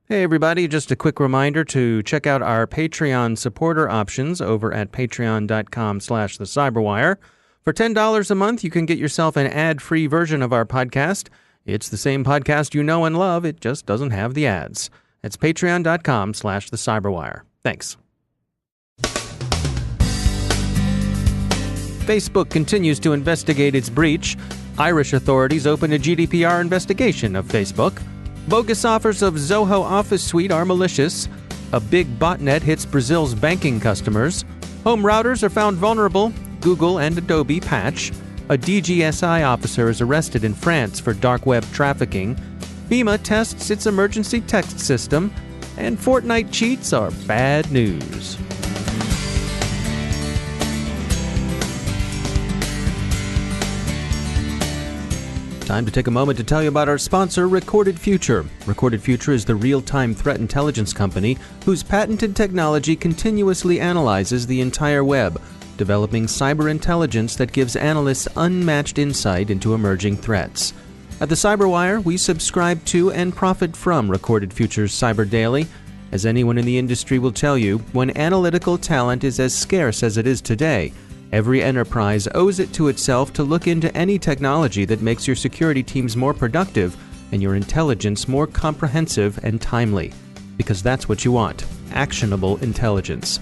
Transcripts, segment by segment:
Hey everybody, just a quick reminder to check out our Patreon supporter options over at patreon.com/thecyberwire. For $10 a month, you can get yourself an ad-free version of our podcast. It's the same podcast you know and love, it just doesn't have the ads. It's patreon.com/thecyberwire. Thanks. Facebook continues to investigate its breach. Irish authorities open a GDPR investigation of Facebook. Bogus offers of Zoho Office Suite are malicious. A big botnet hits Brazil's banking customers. Home routers are found vulnerable. Google and Adobe patch. A DGSI officer is arrested in France for dark web trafficking. FEMA tests its emergency text system. And Fortnite cheats are bad news. Time to take a moment to tell you about our sponsor, Recorded Future. Recorded Future is the real-time threat intelligence company whose patented technology continuously analyzes the entire web, developing cyber intelligence that gives analysts unmatched insight into emerging threats. At the Cyberwire, we subscribe to and profit from Recorded Future's Cyber Daily. As anyone in the industry will tell you, when analytical talent is as scarce as it is today, every enterprise owes it to itself to look into any technology that makes your security teams more productive and your intelligence more comprehensive and timely. Because that's what you want, actionable intelligence.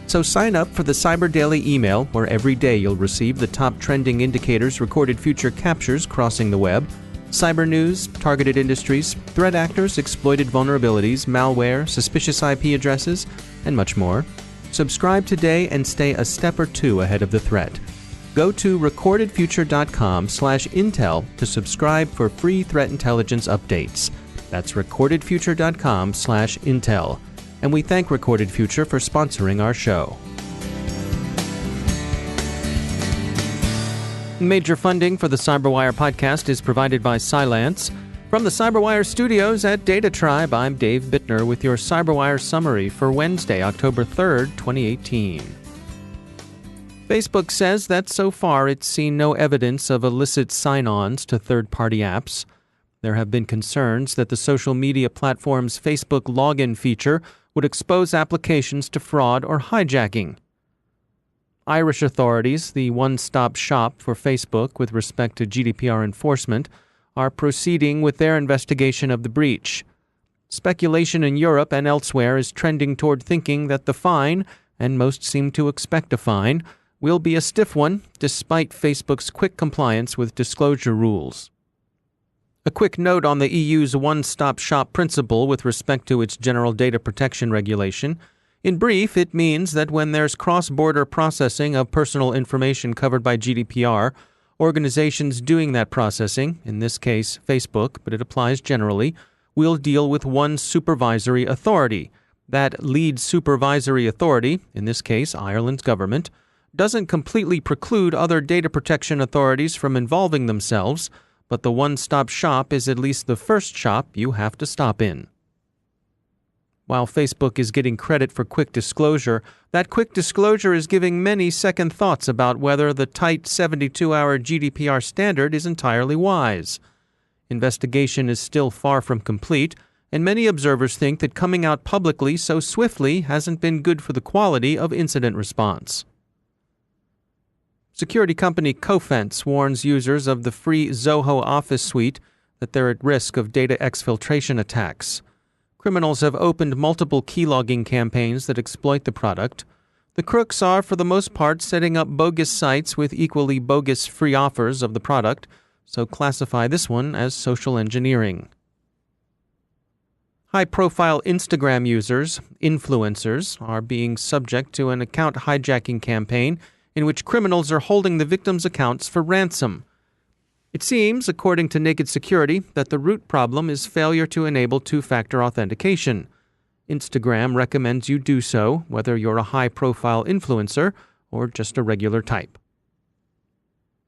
So sign up for the Cyber Daily email, where every day you'll receive the top trending indicators Recorded Future captures crossing the web, cyber news, targeted industries, threat actors, exploited vulnerabilities, malware, suspicious IP addresses, and much more. Subscribe today and stay a step or two ahead of the threat. Go to recordedfuture.com/intel to subscribe for free threat intelligence updates. That's recordedfuture.com/intel. And we thank Recorded Future for sponsoring our show. Major funding for the Cyberwire podcast is provided by Cylance. From the Cyberwire studios at Data Tribe, I'm Dave Bittner with your Cyberwire summary for Wednesday, October 3rd, 2018. Facebook says that so far it's seen no evidence of illicit sign-ons to third-party apps. There have been concerns that the social media platform's Facebook login feature would expose applications to fraud or hijacking. Irish authorities, the one-stop shop for Facebook with respect to GDPR enforcement, are proceeding with their investigation of the breach. Speculation in Europe and elsewhere is trending toward thinking that the fine, and most seem to expect a fine, will be a stiff one, despite Facebook's quick compliance with disclosure rules. A quick note on the EU's one-stop shop principle with respect to its general data protection regulation. In brief, it means that when there's cross-border processing of personal information covered by GDPR, organizations doing that processing, in this case Facebook, but it applies generally, will deal with one supervisory authority. That lead supervisory authority, in this case Ireland's government, doesn't completely preclude other data protection authorities from involving themselves, but the one-stop shop is at least the first shop you have to stop in. While Facebook is getting credit for quick disclosure, that quick disclosure is giving many second thoughts about whether the tight 72-hour GDPR standard is entirely wise. Investigation is still far from complete, and many observers think that coming out publicly so swiftly hasn't been good for the quality of incident response. Security company Cofense warns users of the free Zoho Office Suite that they're at risk of data exfiltration attacks. Criminals have opened multiple keylogging campaigns that exploit the product. The crooks are, for the most part, setting up bogus sites with equally bogus free offers of the product, so classify this one as social engineering. High-profile Instagram users, influencers, are being subject to an account hijacking campaign in which criminals are holding the victims' accounts for ransom. It seems, according to Naked Security, that the root problem is failure to enable two-factor authentication. Instagram recommends you do so, whether you're a high-profile influencer or just a regular type.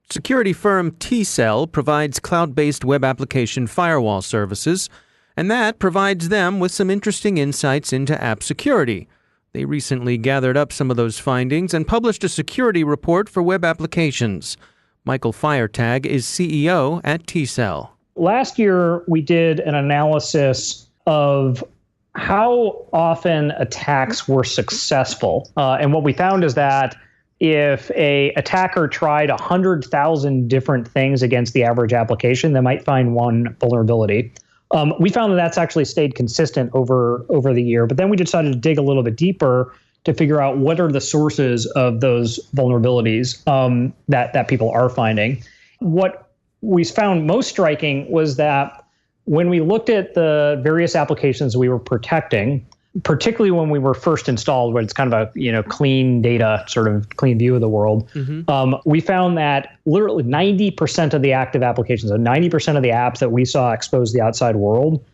Security firm T-Cell provides cloud-based web application firewall services, and that provides them with some interesting insights into app security. They recently gathered up some of those findings and published a security report for web applications. Michael Feiertag is CEO at T-Cell. Last year, we did an analysis of how often attacks were successful. And what we found is that if a attacker tried 100,000 different things against the average application, they might find one vulnerability. We found that that's actually stayed consistent over the year, but then we decided to dig a little bit deeper to figure out what are the sources of those vulnerabilities that people are finding. What we found most striking was that when we looked at the various applications we were protecting, particularly when we were first installed, where it's kind of a clean data, sort of clean view of the world, we found that literally 90% of the active applications, so 90% of the apps that we saw exposed to the outside world,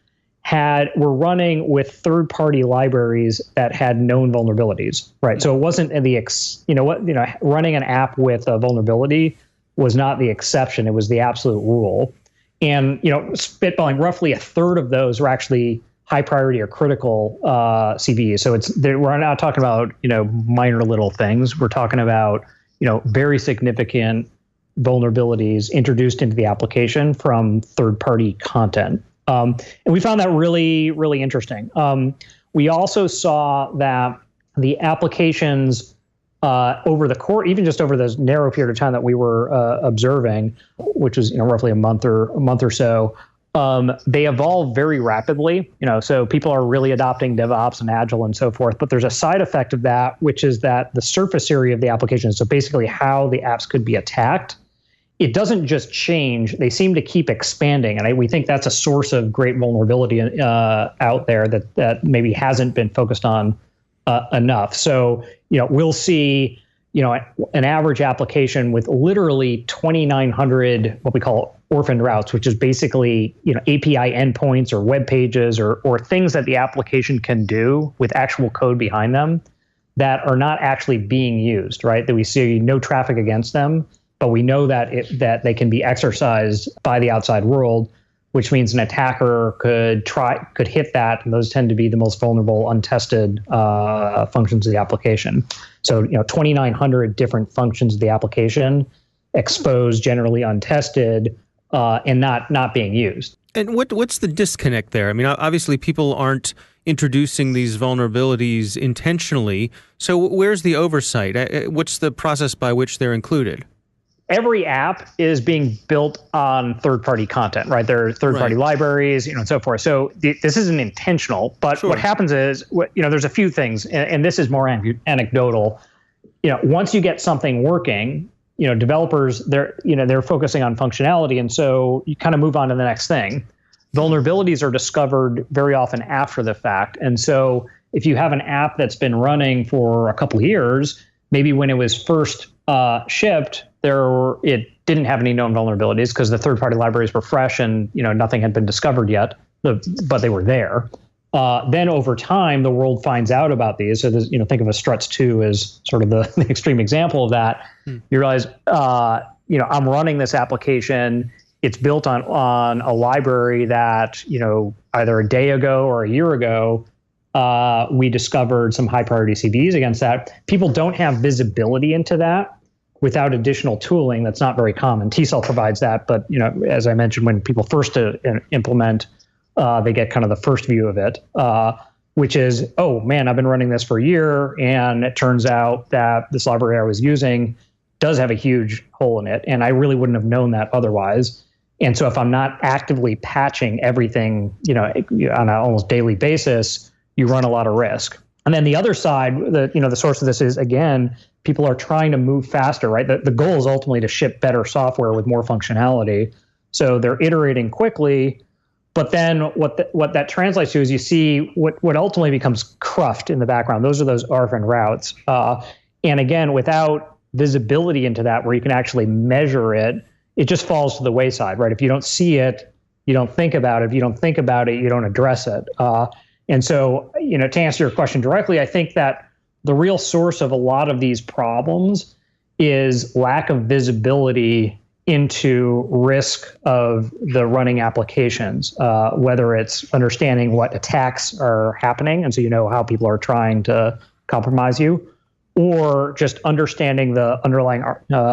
were running with third-party libraries that had known vulnerabilities, right? So it wasn't running an app with a vulnerability was not the exception; it was the absolute rule. And spitballing, roughly a third of those were actually high priority or critical CVEs. So we're not talking about minor little things. We're talking about very significant vulnerabilities introduced into the application from third-party content. And we found that really, really interesting. We also saw that the applications over the course, even just over this narrow period of time that we were observing, which was roughly a month or so, they evolve very rapidly. So people are really adopting DevOps and Agile and so forth. But there's a side effect of that, which is that the surface area of the application, so basically how the apps could be attacked, it doesn't just change. They seem to keep expanding. And we think that's a source of great vulnerability out there that maybe hasn't been focused on enough. So, we'll see, an average application with literally 2,900 what we call orphaned routes, which is basically, API endpoints or web pages or things that the application can do with actual code behind them that are not actually being used, right? That we see no traffic against them, but we know that they can be exercised by the outside world, which means an attacker could hit that, and those tend to be the most vulnerable, untested functions of the application. So, 2,900 different functions of the application exposed, generally untested, and not being used. And what's the disconnect there? I mean, obviously, people aren't introducing these vulnerabilities intentionally. So, where's the oversight? What's the process by which they're included? Every app is being built on third-party content, right? There are third-party libraries, and so forth. So this isn't intentional, but what happens is, there's a few things, and this is more anecdotal. Once you get something working, developers, they're focusing on functionality, and so you kind of move on to the next thing. Vulnerabilities are discovered very often after the fact, and so if you have an app that's been running for a couple of years, maybe when it was first shipped, it didn't have any known vulnerabilities because the third-party libraries were fresh and nothing had been discovered yet, but they were there. Then over time, the world finds out about these. So think of a Struts 2 as sort of the extreme example of that. You realize, I'm running this application. It's built on a library that either a day ago or a year ago we discovered some high-priority CVEs against that. People don't have visibility into that without additional tooling. That's not very common. T-Cell provides that, but as I mentioned, when people first implement, they get kind of the first view of it, which is, oh man, I've been running this for a year, and it turns out that this library I was using does have a huge hole in it, and I really wouldn't have known that otherwise. And so if I'm not actively patching everything, on an almost daily basis, you run a lot of risk. And then the other side, the source of this is, again, people are trying to move faster, right? The goal is ultimately to ship better software with more functionality. So they're iterating quickly, but then what that translates to is you see what ultimately becomes cruft in the background. Those are those orphan routes. And again, without visibility into that where you can actually measure it, it just falls to the wayside, right? If you don't see it, you don't think about it. If you don't think about it, you don't address it. And so, to answer your question directly, I think that the real source of a lot of these problems is lack of visibility into risk of the running applications, whether it's understanding what attacks are happening, and so you know how people are trying to compromise you, or just understanding the underlying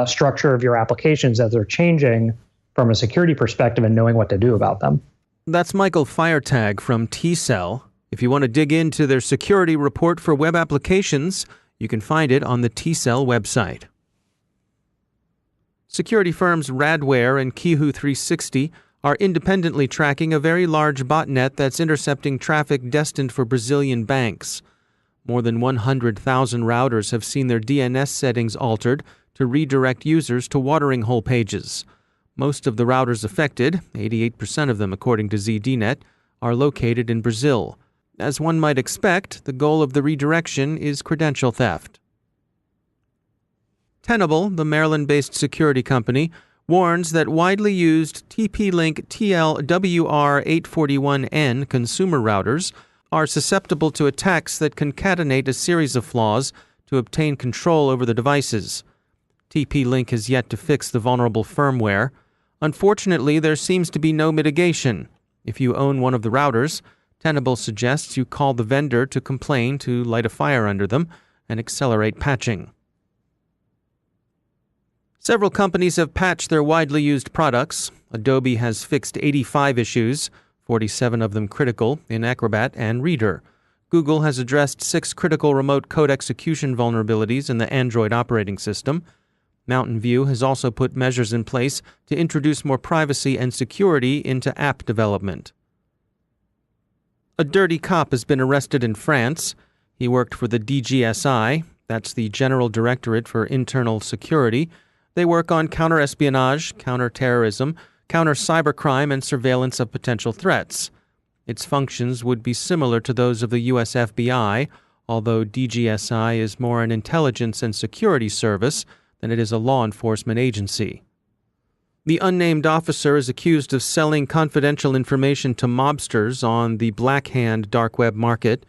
structure of your applications as they're changing from a security perspective and knowing what to do about them. That's Michael Feiertag from T-Cell. If you want to dig into their security report for web applications, you can find it on the T-Cell website. Security firms Radware and Kihu360 are independently tracking a very large botnet that's intercepting traffic destined for Brazilian banks. More than 100,000 routers have seen their DNS settings altered to redirect users to watering hole pages. Most of the routers affected, 88% of them according to ZDNet, are located in Brazil. As one might expect, the goal of the redirection is credential theft. Tenable, the Maryland-based security company, warns that widely used TP-Link TLWR841N consumer routers are susceptible to attacks that concatenate a series of flaws to obtain control over the devices. TP-Link has yet to fix the vulnerable firmware. Unfortunately, there seems to be no mitigation. If you own one of the routers, Tenable suggests you call the vendor to complain to light a fire under them and accelerate patching. Several companies have patched their widely used products. Adobe has fixed 85 issues, 47 of them critical, in Acrobat and Reader. Google has addressed 6 critical remote code execution vulnerabilities in the Android operating system. Mountain View has also put measures in place to introduce more privacy and security into app development. A dirty cop has been arrested in France. He worked for the DGSI, that's the General Directorate for Internal Security. They work on counter-espionage, counter-terrorism, counter-cybercrime, and surveillance of potential threats. Its functions would be similar to those of the U.S. FBI, although DGSI is more an intelligence and security service than it is a law enforcement agency. The unnamed officer is accused of selling confidential information to mobsters on the Black Hand dark web market.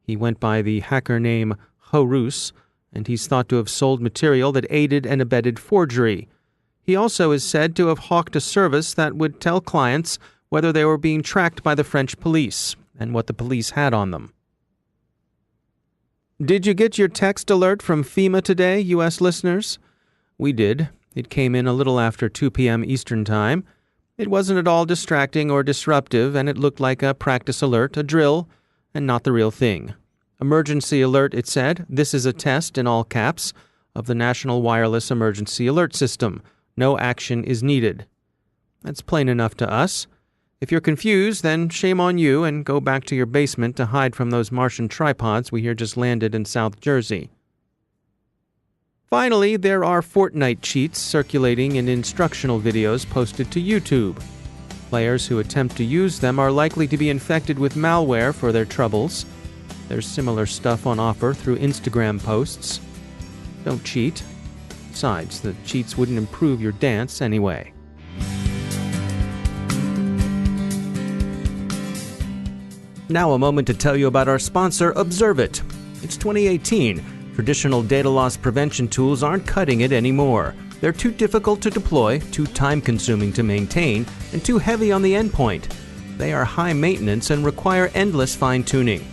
He went by the hacker name Horus, and he's thought to have sold material that aided and abetted forgery. He also is said to have hawked a service that would tell clients whether they were being tracked by the French police and what the police had on them. Did you get your text alert from FEMA today, U.S. listeners? We did. It came in a little after 2 p.m. Eastern Time. It wasn't at all distracting or disruptive, and it looked like a practice alert, a drill, and not the real thing. Emergency alert, it said. This is a test, in all caps, of the National Wireless Emergency Alert System. No action is needed. That's plain enough to us. If you're confused, then shame on you and go back to your basement to hide from those Martian tripods we hear just landed in South Jersey. Finally, there are Fortnite cheats circulating in instructional videos posted to YouTube. Players who attempt to use them are likely to be infected with malware for their troubles. There's similar stuff on offer through Instagram posts. Don't cheat. Besides, the cheats wouldn't improve your dance anyway. Now a moment to tell you about our sponsor, Observit. It's 2018. Traditional data loss prevention tools aren't cutting it anymore. They're too difficult to deploy, too time-consuming to maintain, and too heavy on the endpoint. They are high maintenance and require endless fine-tuning.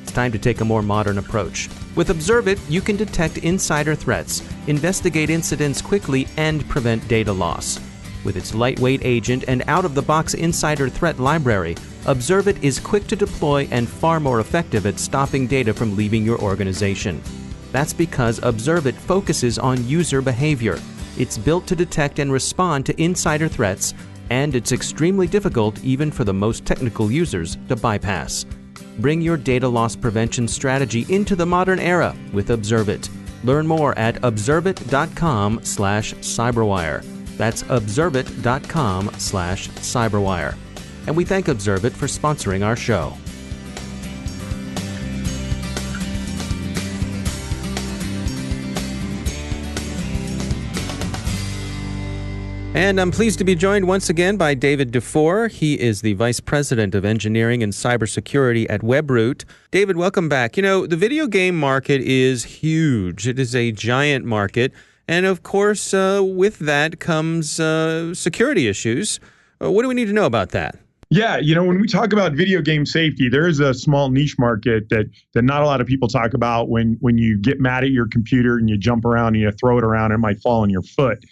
It's time to take a more modern approach. With Observit, you can detect insider threats, investigate incidents quickly, and prevent data loss. With its lightweight agent and out-of-the-box insider threat library, Observit is quick to deploy and far more effective at stopping data from leaving your organization. That's because Observit focuses on user behavior. It's built to detect and respond to insider threats, and it's extremely difficult even for the most technical users to bypass. Bring your data loss prevention strategy into the modern era with Observit. Learn more at observit.com/cyberwire. That's observit.com/cyberwire. And we thank Observit for sponsoring our show. And I'm pleased to be joined once again by David Dufour. He is the Vice President of Engineering and Cybersecurity at Webroot. David, welcome back. You know, the video game market is huge. It is a giant market. And of course, with that comes security issues. What do we need to know about that? Yeah, you know, when we talk about video game safety, there is a small niche market that not a lot of people talk about. When you get mad at your computer and you jump around and you throw it around, it might fall on your foot.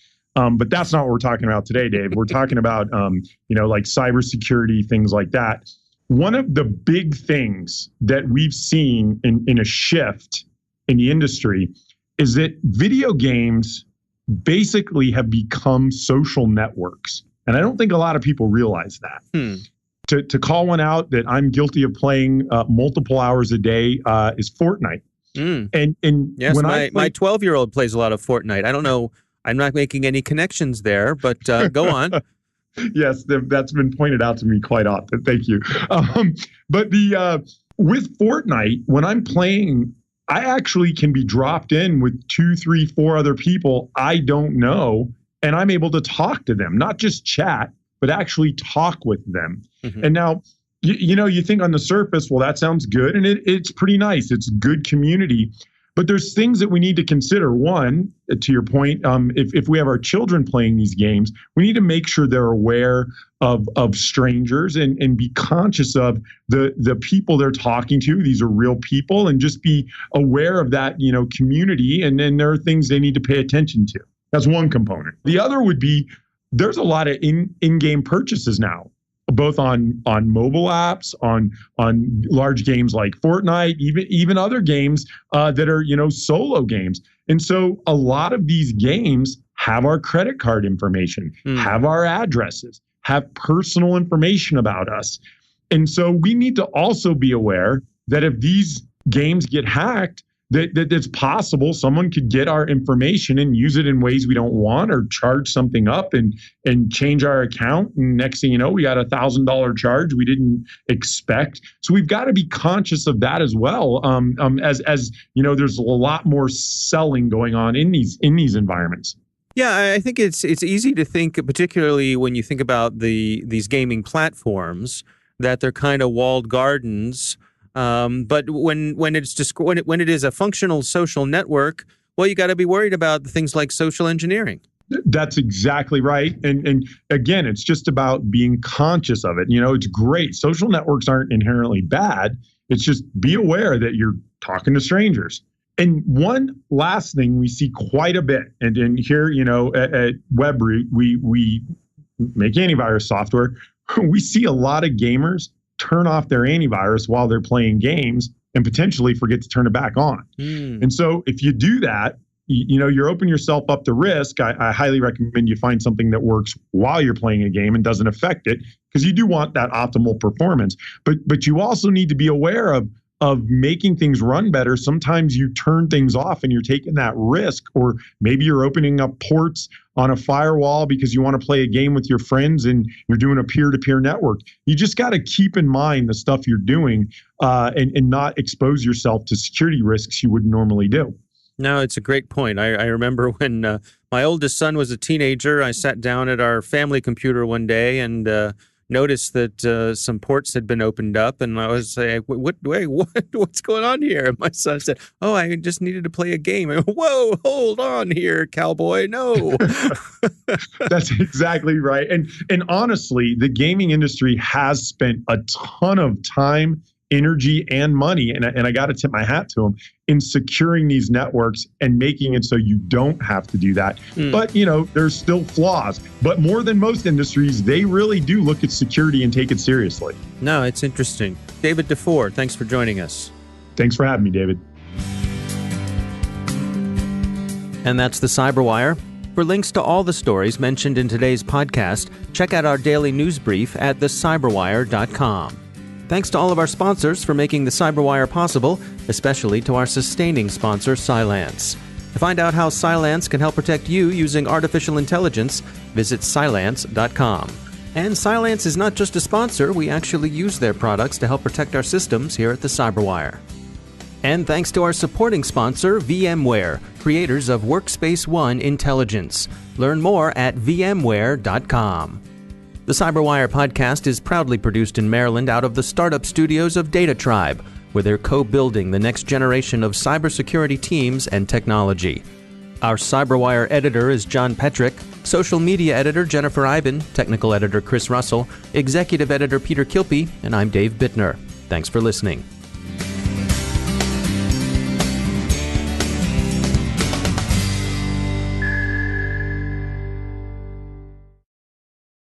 But that's not what we're talking about today, Dave. We're talking about, like cybersecurity, things like that. one of the big things that we've seen in a shift in the industry is that video games basically have become social networks. And I don't think a lot of people realize that. To call one out that I'm guilty of playing multiple hours a day is Fortnite. And yes, when my 12-year-old plays a lot of Fortnite. I don't know. I'm not making any connections there, but go on. Yes, that's been pointed out to me quite often. Thank you. But with Fortnite, when I'm playing, I actually can be dropped in with 2, 3, 4 other people I don't know, and I'm able to talk to them, not just chat, but actually talk with them. And now, you think on the surface, well, that sounds good, and it's pretty nice. It's good community. But there's things that we need to consider. One, to your point, if we have our children playing these games, we need to make sure they're aware of strangers and be conscious of the people they're talking to. These are real people, and just be aware of that, community. And then there are things they need to pay attention to. That's one component. The other would be there's a lot of in-game purchases now, both on mobile apps, on large games like Fortnite, even other games that are solo games. And so a lot of these games have our credit card information, have our addresses, have personal information about us. And so we need to also be aware that if these games get hacked, that it's possible someone could get our information and use it in ways we don't want, or charge something up and change our account. And next thing you know, we got $1,000 charge we didn't expect. So we've got to be conscious of that as well. As there's a lot more selling going on in these environments. Yeah, I think it's easy to think, particularly when you think about these gaming platforms, that they're kind of walled gardens. But when it is a functional social network, well, you got to be worried about things like social engineering. That's exactly right. And again, it's just about being conscious of it. It's great. Social networks aren't inherently bad. It's just be aware that you're talking to strangers. And one last thing we see quite a bit, and here, at Webroot, we make antivirus software. We see a lot of gamers turn off their antivirus while they're playing games and potentially forget to turn it back on. And so if you do that, you're opening yourself up to risk. I highly recommend you find something that works while you're playing a game and doesn't affect it, because you do want that optimal performance. But you also need to be aware of making things run better. Sometimes you turn things off and you're taking that risk, or maybe you're opening up ports on a firewall because you want to play a game with your friends and you're doing a peer-to-peer network. You just got to keep in mind the stuff you're doing and not expose yourself to security risks you wouldn't normally do. No, it's a great point. I remember when my oldest son was a teenager, I sat down at our family computer one day and noticed that some ports had been opened up, and I was saying, what's going on here? And my son said, oh, I just needed to play a game. I went, whoa, hold on here, cowboy, no. That's exactly right. And honestly, the gaming industry has spent a ton of time, energy, and money, and I got to tip my hat to them, in securing these networks and making it so you don't have to do that. But, there's still flaws. But more than most industries, they really do look at security and take it seriously. No, it's interesting. David DeFore, thanks for joining us. Thanks for having me, David. And that's the Cyberwire. For links to all the stories mentioned in today's podcast, check out our daily news brief at thecyberwire.com. Thanks to all of our sponsors for making the Cyberwire possible, especially to our sustaining sponsor, Cylance. To find out how Cylance can help protect you using artificial intelligence, visit Cylance.com. And Cylance is not just a sponsor, we actually use their products to help protect our systems here at the Cyberwire. And thanks to our supporting sponsor, VMware, creators of Workspace ONE Intelligence. Learn more at vmware.com. The Cyberwire podcast is proudly produced in Maryland out of the startup studios of Data Tribe, where they're co-building the next generation of cybersecurity teams and technology. Our Cyberwire editor is John Petrick, social media editor Jennifer Iben, technical editor Chris Russell, executive editor Peter Kilpie, and I'm Dave Bittner. Thanks for listening.